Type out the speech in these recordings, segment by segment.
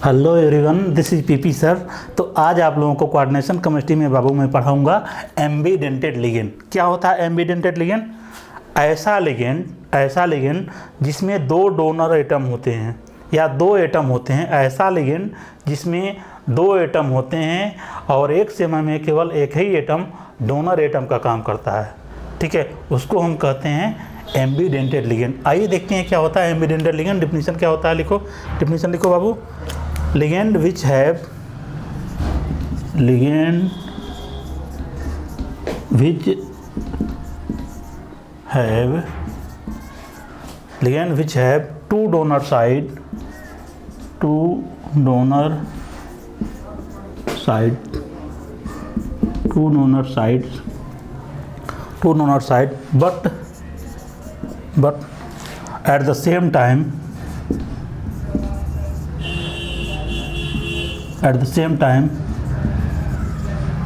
Hello everyone, this is PP sir. तो आज आप लोगों को कोऑर्डिनेशन केमिस्ट्री में बाबू मैं पढ़ाऊंगा एम्बीडेंटेड लिगेंड। क्या होता है एम्बीडेंटेड लिगेंड? ऐसा लिगेंड जिसमें दो डोनर एटम होते हैं या दो एटम होते हैं। ऐसा लिगेंड जिसमें दो एटम होते हैं और एक समय में केवल एक ही एटम डोनर एटम का काम करता है। ठीक है, उसको हम कहते हैं एम्बीडेंटेड लिगेंड। आइए देखते हैं क्या होता है एम्बीडेंटेड लिगेंड। डिफिनीशन क्या होता है, लिखो डिफिनीशन लिखो बाबू। Ligand which have two donor sides but at the same time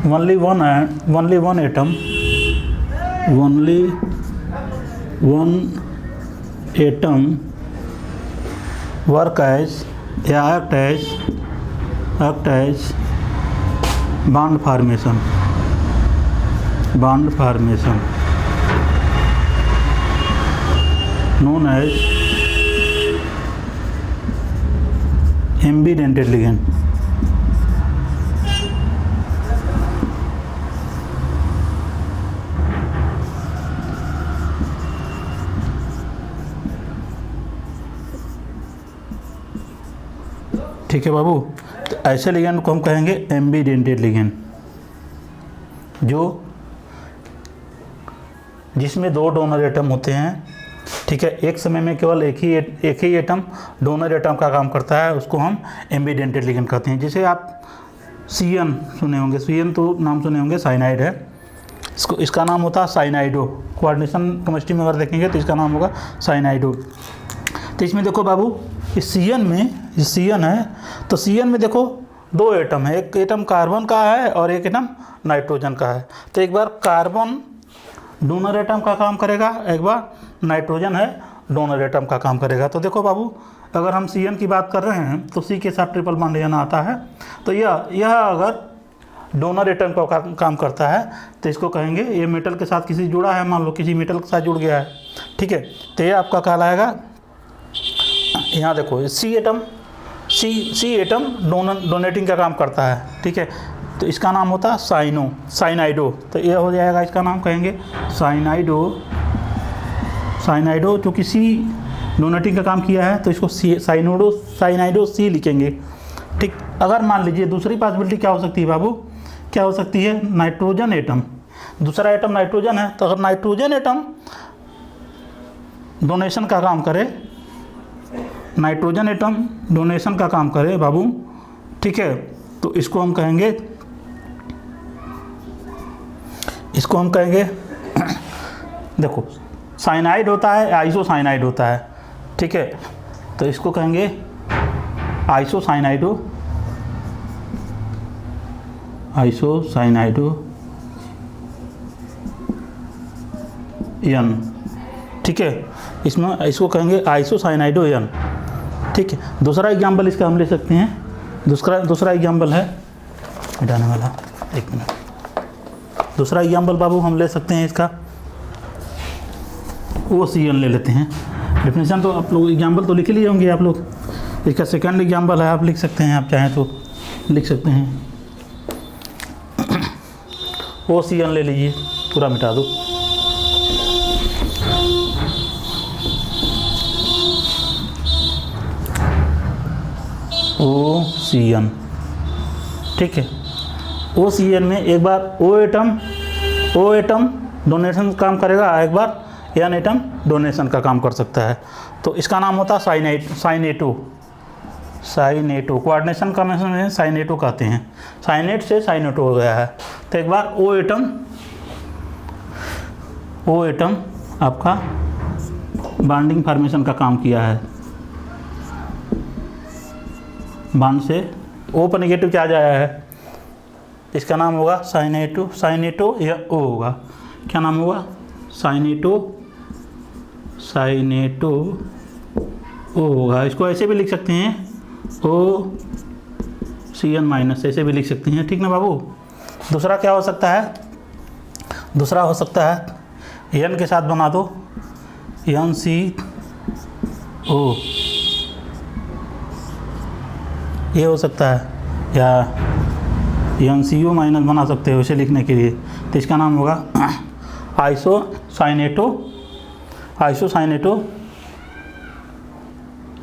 only one atom act as bond formation known as एम्बीडेंटेड ligand. ठीक है बाबू, तो ऐसे लिगेंड को हम कहेंगे एम्बीडेंटेड लिगेंड, जिसमें दो डोनर एटम होते हैं। ठीक है, एक समय में केवल एक ही एटम डोनर एटम का काम करता है, उसको हम एम्बीडेंटेड लिगेंड कहते हैं। जैसे आप CN सुने होंगे, CN तो नाम सुने होंगे, साइनाइड है। इसका नाम होता है साइनाइडो। कोऑर्डिनेशन केमिस्ट्री में अगर देखेंगे तो इसका नाम होगा साइनाइडो। तो इसमें देखो बाबू, इस CN है, तो CN में देखो दो एटम है, एक एटम कार्बन का है और एक एटम नाइट्रोजन का है। तो एक बार कार्बन डोनर एटम का काम करेगा, एक बार नाइट्रोजन है डोनर एटम का काम करेगा। तो देखो बाबू, अगर हम CN की बात कर रहे हैं तो C के साथ ट्रिपल बॉन्ड यन आता है। तो यह अगर डोनर एटम का काम करता है तो इसको कहेंगे, ये मेटल के साथ किसी जुड़ा है, मान लो किसी मेटल के साथ जुड़ गया है। ठीक है, तो ये आपका कहलाएगा, यहाँ देखो C एटम डोनेटिंग का काम करता है। ठीक है, तो इसका नाम होता है साइनाइडो। तो ये हो जाएगा, इसका नाम कहेंगे साइनाइडो, चूँकि C डोनेटिंग का काम किया है तो इसको साइनाइडो C लिखेंगे। ठीक, अगर मान लीजिए दूसरी पॉसिबिलिटी क्या हो सकती है बाबू, क्या हो सकती है, नाइट्रोजन एटम, दूसरा एटम नाइट्रोजन है, तो अगर नाइट्रोजन एटम डोनेशन का काम करे, नाइट्रोजन एटम डोनेशन का काम करे बाबू, ठीक है, तो इसको हम कहेंगे देखो, साइनाइड होता है, आइसोसाइनाइड होता है। ठीक है, तो इसको कहेंगे आइसोसाइनाइडो यन। ठीक है, इसको कहेंगे आइसोसाइनाइडो यन। ठीक है, दूसरा एग्जाम्पल इसका हम ले सकते हैं। दूसरा एग्जाम्पल है मिटाने वाला, एक मिनट। दूसरा एग्जाम्पल बाबू हम ले सकते हैं इसका, OCN ले लेते हैं। डिफिनीशन तो आप लोग एग्जाम्पल तो लिख लिए होंगे आप लोग। इसका सेकंड एग्जाम्पल है, आप लिख सकते हैं, आप चाहें तो लिख सकते हैं। OCN ले लीजिए, पूरा मिटा दो। OCN। ठीक है, OCN में एक बार O एटम डोनेशन काम करेगा, एक बार N एटम डोनेशन का काम कर सकता है। तो इसका नाम होता है साइनेटो। कोऑर्डिनेशन का में साइनेटो कहते हैं, साइनेट से साइनेटो हो गया है। तो एक बार O एटम आपका बॉन्डिंग फॉर्मेशन का काम किया है, बॉन्ड से O पर नेगेटिव क्या जाया है, इसका नाम होगा साइनेटो या O होगा। क्या नाम होगा, साइनेटो ओ होगा। इसको ऐसे भी लिख सकते हैं OCN माइनस, ऐसे भी लिख सकते हैं, ठीक ना बाबू। दूसरा क्या हो सकता है, दूसरा हो सकता है N के साथ बना दो NCO, ये हो सकता है, या NCO माइनस बना सकते हो इसे लिखने के लिए। तो इसका नाम होगा आइसोसाइनेटो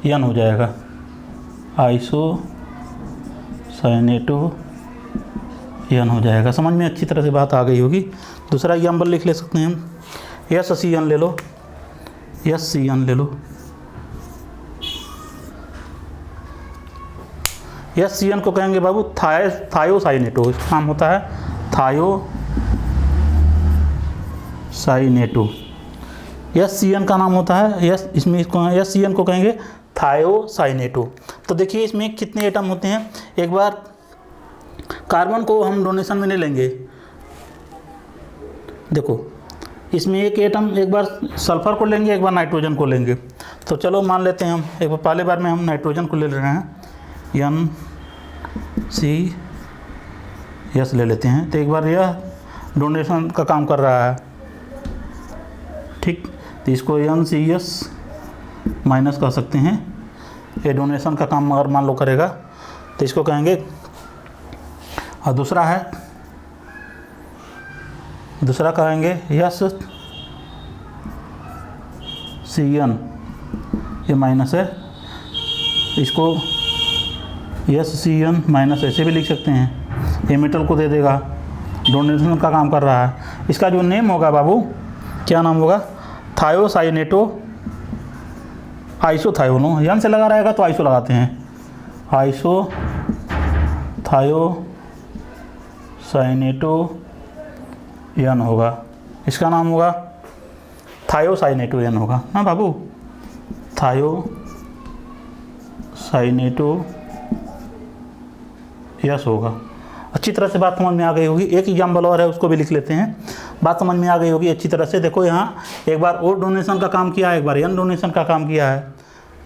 N हो जाएगा, आइसोसाइनेटो N हो जाएगा। समझ में अच्छी तरह से बात आ गई होगी। दूसरा एग्जाम्पल लिख ले सकते हैं हम, SCN ले लो, SCN ले लो। SCN को कहेंगे बाबू थायोसाइनेटो, इसका नाम होता है थायोसाइनेटो। SCN का नाम होता है इसमें SCN को कहेंगे थायोसाइनेटो। तो देखिए इसमें कितने एटम होते हैं, एक बार कार्बन को हम डोनेशन में नहीं लेंगे, देखो इसमें एक एटम, एक बार सल्फर को लेंगे, एक बार नाइट्रोजन को लेंगे। तो चलो मान लेते हैं हम एक बार, पहले बार में हम नाइट्रोजन को ले रहे हैं, NCS ले लेते हैं। तो एक बार यह डोनेशन का काम कर रहा है, ठीक, तो इसको NCS माइनस कह सकते हैं। ये डोनेशन का काम अगर मान लो करेगा तो इसको कहेंगे। और दूसरा कहेंगे SCN, ये माइनस है, इसको SCN माइनस ऐसे भी लिख सकते हैं, ये मेटल को दे देगा, डोनेशन का काम कर रहा है। इसका जो नेम होगा बाबू, क्या नाम होगा, थायोसाइनेटो आइसोथायोनो। यन से लगा रहेगा तो आइसो लगाते हैं, थायोसाइनेटो N होगा, इसका नाम होगा थायोसाइनेटो N होगा ना बाबू, थायोसाइनेटो यस होगा। अच्छी तरह से बात समझ में आ गई होगी। एक एग्जाम्पल और है, उसको भी लिख लेते हैं, बात समझ में आ गई होगी अच्छी तरह से। देखो यहाँ एक बार ओ डोनेशन का काम किया है, एक बार N डोनेशन का काम किया है।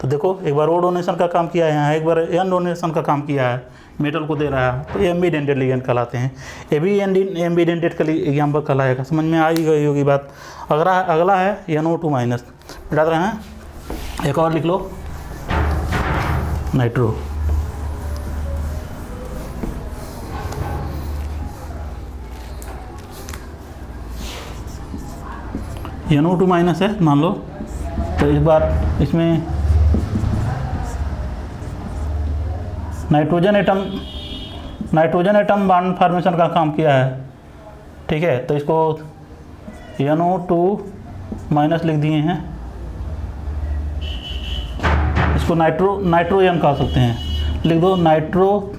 तो देखो एक बार ओ डोनेशन का काम किया है यहाँ, एक बार N डोनेशन का काम किया है, मेटल को दे रहा है, तो ये एम्बीडेंटेड लिगेंड कहलाते हैं। ये भी एम्बीडेंटेड का एग्जाम्पल कहलाएगा। समझ में आ ही गई होगी बात। अगला है NO2 माइनस, बता रहे हैं, एक और लिख लो, नाइट्रो। NO2 माइनस है मान लो, तो इस बार इसमें नाइट्रोजन एटम बॉन्ड फॉर्मेशन का काम किया है, ठीक है। तो इसको NO2 माइनस लिख दिए हैं, इसको नाइट्रोजन कह सकते हैं, लिख दो नाइट्रोजन,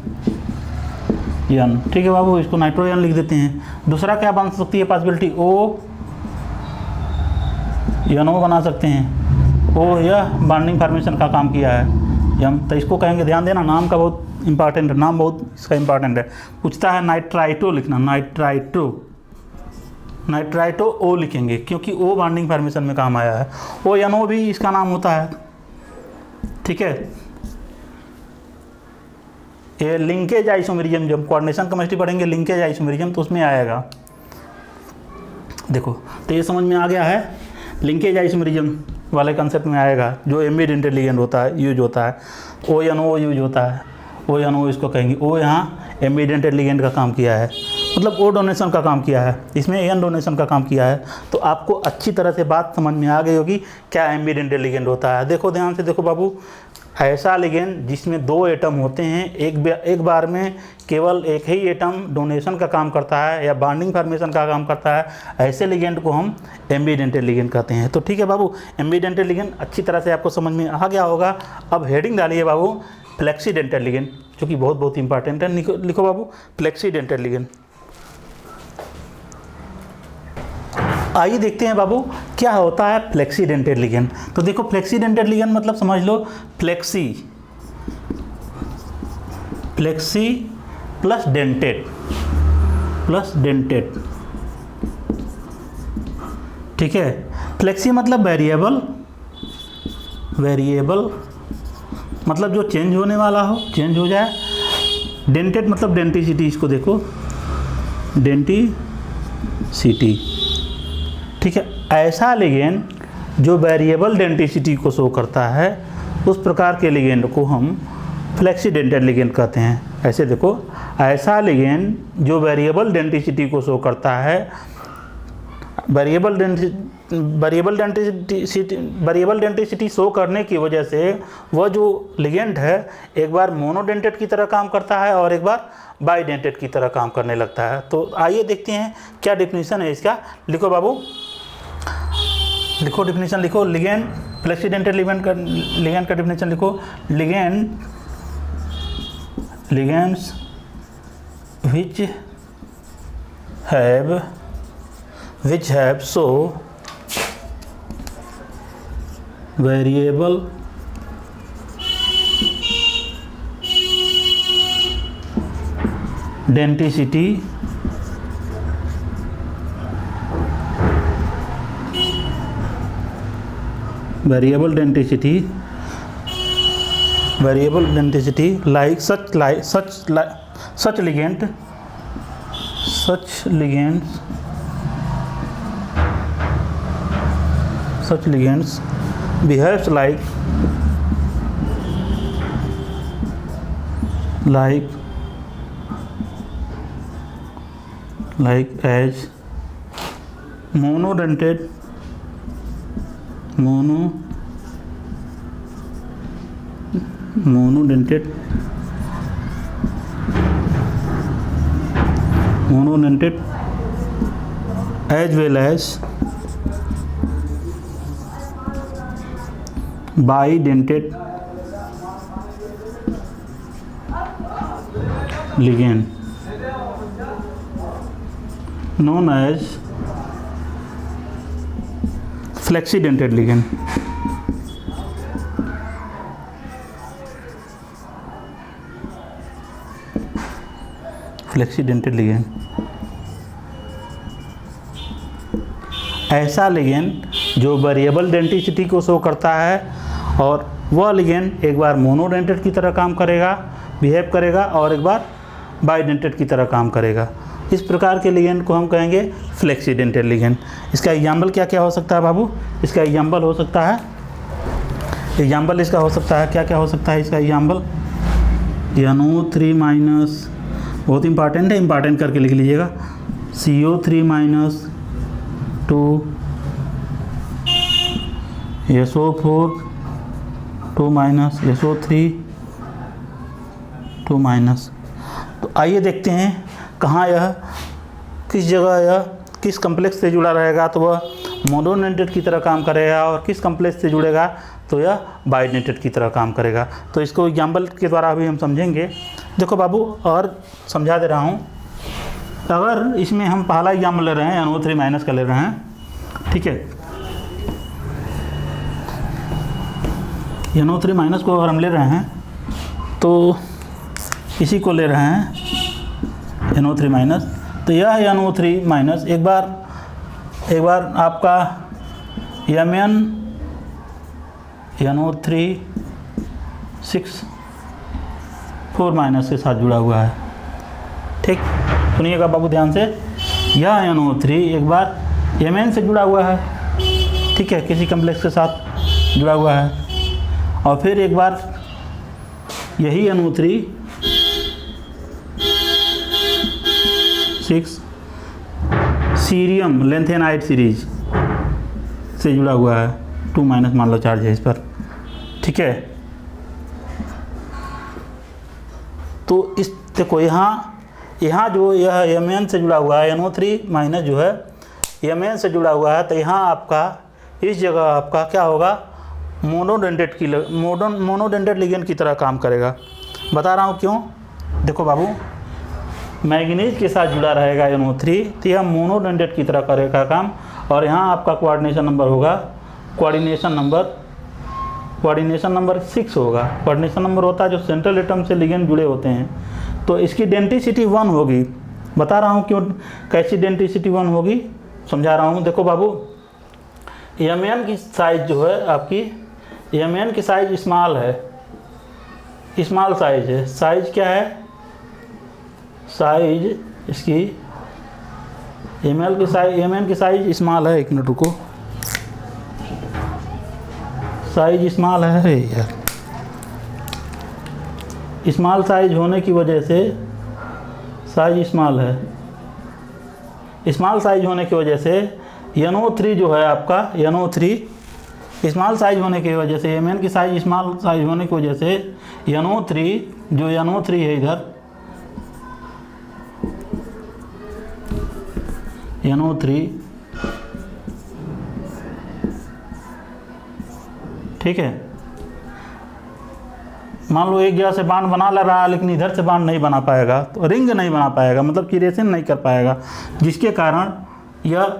ठीक है बाबू, इसको नाइट्रोजन लिख देते हैं। दूसरा क्या बन सकती है पॉसिबिलिटी, NO बना सकते हैं, O यह बॉन्डिंग फॉर्मेशन का काम किया है यम, तो इसको कहेंगे, ध्यान देना नाम का बहुत इंपॉर्टेंट है, नाम बहुत इसका इंपॉर्टेंट है। पूछता है नाइट्राइटो लिखना, नाइट्राइटो O लिखेंगे क्योंकि O बॉन्डिंग फॉर्मेशन में काम आया है। NO भी इसका नाम होता है, ठीक है। ये लिंकेज आइसोमेरिज्म, जब कोऑर्डिनेशन केमिस्ट्री पढ़ेंगे लिंकेज आइसोमेरिज्म तो उसमें आएगा। देखो तो ये समझ में आ गया है, लिंकेज आइसोमेरिज्म वाले कंसेप्ट में आएगा, जो एम्बीडेंटेड लिगेंड होता है यूज होता है, ONO यूज होता है, ONO इसको कहेंगे। O यहाँ एम्बीडेंटेड लिगेंड का काम किया है, मतलब O डोनेशन का काम किया है, इसमें N डोनेशन का काम किया है। तो आपको अच्छी तरह से बात समझ में आ गई होगी क्या एम्बीडेंटेड लिगेंड होता है। देखो ध्यान से देखो बाबू, ऐसा लिगेंड जिसमें दो एटम होते हैं, एक बार में केवल एक ही एटम डोनेशन का काम करता है या बॉन्डिंग फॉर्मेशन का काम करता है, ऐसे लिगेंड को हम एम्बीडेंटेड लिगेंड कहते हैं। तो ठीक है बाबू, एम्बीडेंटेड लिगेंड अच्छी तरह से आपको समझ में आ गया होगा। अब हेडिंग डालिए बाबू, फ्लेक्सीडेंटेड लिगेंड, जो कि बहुत इंपॉर्टेंट है। लिखो बाबू, फ्लेक्सीडेंटेड लिगेंड। आइए देखते हैं बाबू क्या होता है फ्लेक्सीडेंटेड लिगेंड। तो देखो फ्लेक्सीडेंटेड लिगेंड मतलब समझ लो फ्लेक्सी प्लस डेंटेड, ठीक है। फ्लेक्सी मतलब वेरिएबल मतलब जो चेंज होने वाला हो चेंज हो जाए। डेंटेड मतलब डेंटिसिटी, इसको देखो डेंटिसिटी, ठीक है। ऐसा लिगेंड जो वेरिएबल डेंटिसिटी को शो करता है, उस प्रकार के लिगेंड को हम फ्लेक्सी डेंटेड लिगेंड कहते हैं। ऐसे देखो, ऐसा लिगेंड जो वेरिएबल डेंटिसिटी को शो करता है, वेरिएबल डेंटिसिटी शो करने की वजह से वह जो लिगेंड है एक बार मोनोडेंटेड की तरह काम करता है और एक बार बाईडेंटेड की तरह काम करने लगता है। तो आइए देखते हैं क्या डिफिनीशन है इसका। लिखो बाबू, लिखो डिफिनीशन, लिखो लिगेंड, फ्लेक्सी डेंटेड लिगेंड का डिफिनीशन लिखो। Ligands which have so variable density like such ligands behaves like as monodentate as well as bidentate ligand known as flexidentate ligand। Flexidentate ligand ऐसा ligand जो variable denticity को show करता है और वह ligand एक बार मोनोडेंटेड की तरह काम करेगा, बिहेव करेगा और एक बार बाईडेंटेड की तरह काम करेगा। इस प्रकार के लिगेंड को हम कहेंगे फ्लेक्सीडेंटेड लिगेंड। इसका एग्जाम्पल क्या क्या हो सकता है बाबू? इसका एग्जाम्पल हो सकता है, एग्जाम्पल इसका हो सकता है, क्या क्या हो सकता है इसका एग्जाम्पल? NO3- बहुत इंपॉर्टेंट है, इंपॉर्टेंट करके लिख लीजिएगा। CO3- 2 SO4 2- SO3 2-। तो आइए देखते हैं कहाँ यह, किस जगह यह किस कम्प्लेक्स से जुड़ा रहेगा तो वह मोनोडेंटेड की तरह काम करेगा और किस कम्प्लेक्स से जुड़ेगा तो यह बाईडेंटेड की तरह काम करेगा। तो इसको एग्जाम्पल के द्वारा अभी हम समझेंगे। देखो बाबू, और समझा दे रहा हूँ। अगर इसमें हम पहला एग्जाम्पल ले रहे हैं, NO3- का ले रहे हैं, ठीक है। NO3- को अगर हम ले रहे हैं तो इसी को ले रहे हैं NO3-। तो यह NO3- एक बार आपका NO3-6-4- के साथ जुड़ा हुआ है। ठीक, सुनिएगा बाबू ध्यान से। यह NO3 एक बार Mn से जुड़ा हुआ है, ठीक है, किसी कम्प्लेक्स के साथ जुड़ा हुआ है। और फिर एक बार यही NO3-6 सीरियम लेंथेनाइट सीरीज से जुड़ा हुआ है। 2- मान लो चार्ज है इस पर, ठीक है। तो इस देखो यहाँ जो यह Mn से जुड़ा हुआ है, NO3- जो है Mn से जुड़ा हुआ है, तो यहाँ आपका इस जगह आपका क्या होगा? मोनोडेंटेड लिगेंड की तरह काम करेगा। बता रहा हूँ क्यों। देखो बाबू, मैंगनीज के साथ जुड़ा रहेगा NO3, तो यह मोनोडेंटेड की तरह करेगा काम। और यहाँ आपका कोऑर्डिनेशन नंबर होगा, कोऑर्डिनेशन नंबर 6 होगा। कोऑर्डिनेशन नंबर होता है जो सेंट्रल एटम से लिगेंड जुड़े होते हैं। तो इसकी डेंटिसिटी 1 होगी। बता रहा हूँ क्यों, कैसी डेंटिसिटी 1 होगी, समझा रहा हूँ। देखो बाबू, Mn की साइज़ जो है आपकी, Mn की साइज़ स्मॉल है, स्मॉल साइज है, साइज क्या है, साइज इसकी एम की साइज स्मॉल है, एक मिनट रुको, साइज स्मॉल है यार, स्मॉल साइज होने की वजह से साइज स्मॉल है, स्मॉल साइज होने की वजह से NO3 जो है आपका NO3 स्मॉल साइज होने की वजह से Mn की साइज स्मॉल साइज होने की वजह से NO3 जो NO3 है इधर NO3, ठीक है, मान लो एक जगह से बांड बना ले रहा है लेकिन इधर से बांड नहीं बना पाएगा, तो रिंग नहीं बना पाएगा, मतलब कि रेशन नहीं कर पाएगा, जिसके कारण यह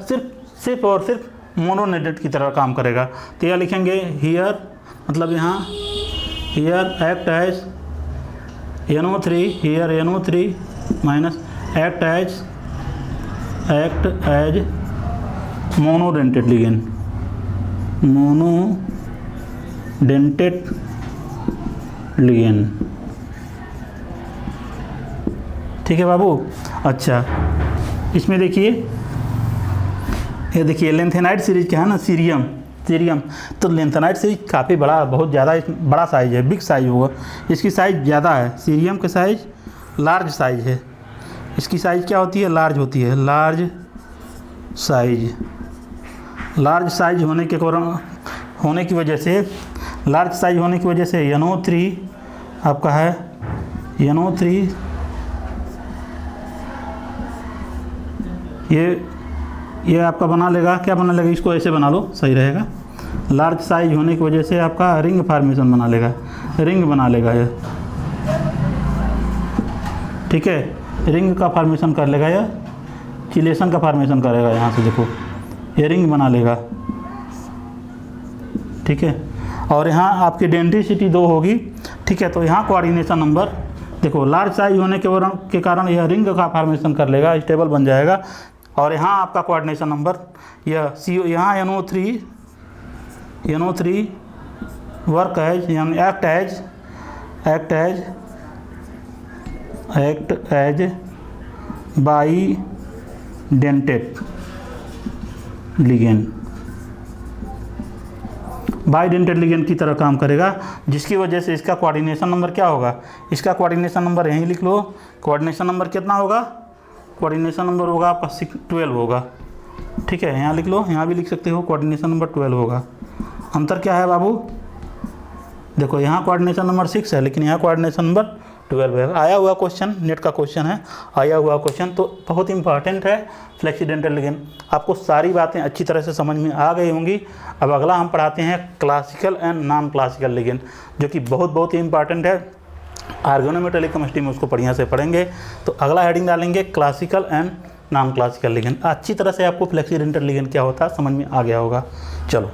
सिर्फ और सिर्फ मोनोनेटेड की तरह काम करेगा। तो यह लिखेंगे हियर, मतलब यहाँ here act as NO3, here NO3 minus act as monodentate ligand, monodentate ligand, ठीक है बाबू। अच्छा, इसमें देखिए, ये देखिए लेंथेनाइट सीरीज क्या है ना, सीरियम, तो लेंथेनाइट सीरीज काफ़ी बड़ा, बहुत ज़्यादा बड़ा साइज है, बिग साइज होगा, इसकी साइज ज़्यादा है, सीरियम का साइज लार्ज साइज है, इसकी साइज क्या होती है, लार्ज होती है, लार्ज साइज होने की वजह से, लार्ज साइज होने की वजह से NO3 आपका है, NO3 ये आपका बना लेगा, क्या बना लेगा, इसको ऐसे बना लो सही रहेगा, लार्ज साइज होने की वजह से आपका रिंग फार्मेशन बना लेगा, रिंग बना लेगा ये, ठीक है, रिंग का फार्मेशन कर लेगा, या चिलेशन का फार्मेशन करेगा, यहाँ से देखो ये रिंग बना लेगा, ठीक है, और यहाँ आपकी डेंसिटी 2 होगी, ठीक है, तो यहाँ कोऑर्डिनेशन नंबर देखो, लार्ज साइज होने के कारण यह रिंग का फार्मेशन कर लेगा, स्टेबल बन जाएगा, और यहाँ आपका कोऑर्डिनेशन नंबर यह यहाँ NO3 वर्क एज यानी एक्ट एज बाईडेंटेड लिगेंड की तरह काम करेगा, जिसकी वजह से इसका कोऑर्डिनेशन नंबर क्या होगा, इसका कोऑर्डिनेशन नंबर यहीं लिख लो, कोऑर्डिनेशन नंबर कितना होगा, कोऑर्डिनेशन नंबर होगा आपका 12 होगा, ठीक है, यहाँ लिख लो, यहाँ भी लिख सकते हो, कोऑर्डिनेशन नंबर 12 होगा। अंतर क्या है बाबू, देखो यहाँ कोऑर्डिनेशन नंबर 6 है लेकिन यहाँ कोऑर्डिनेशन नंबर 12 है। आया हुआ क्वेश्चन, नेट का क्वेश्चन है, आया हुआ क्वेश्चन, तो बहुत इंपॉर्टेंट है फ्लेक्सीडेंटल लिगेंड। आपको सारी बातें अच्छी तरह से समझ में आ गई होंगी। अब अगला हम पढ़ाते हैं classical and non classical ligand, जो कि बहुत ही इंपॉर्टेंट है। ऑर्गेनोमेटेलिक केमिस्ट्री में उसको बढ़िया से पढ़ेंगे। तो अगला हेडिंग डालेंगे classical and non classical ligand. अच्छी तरह से आपको फ्लेक्सीडेंटल लिगेंड क्या होता है समझ में आ गया होगा। चलो।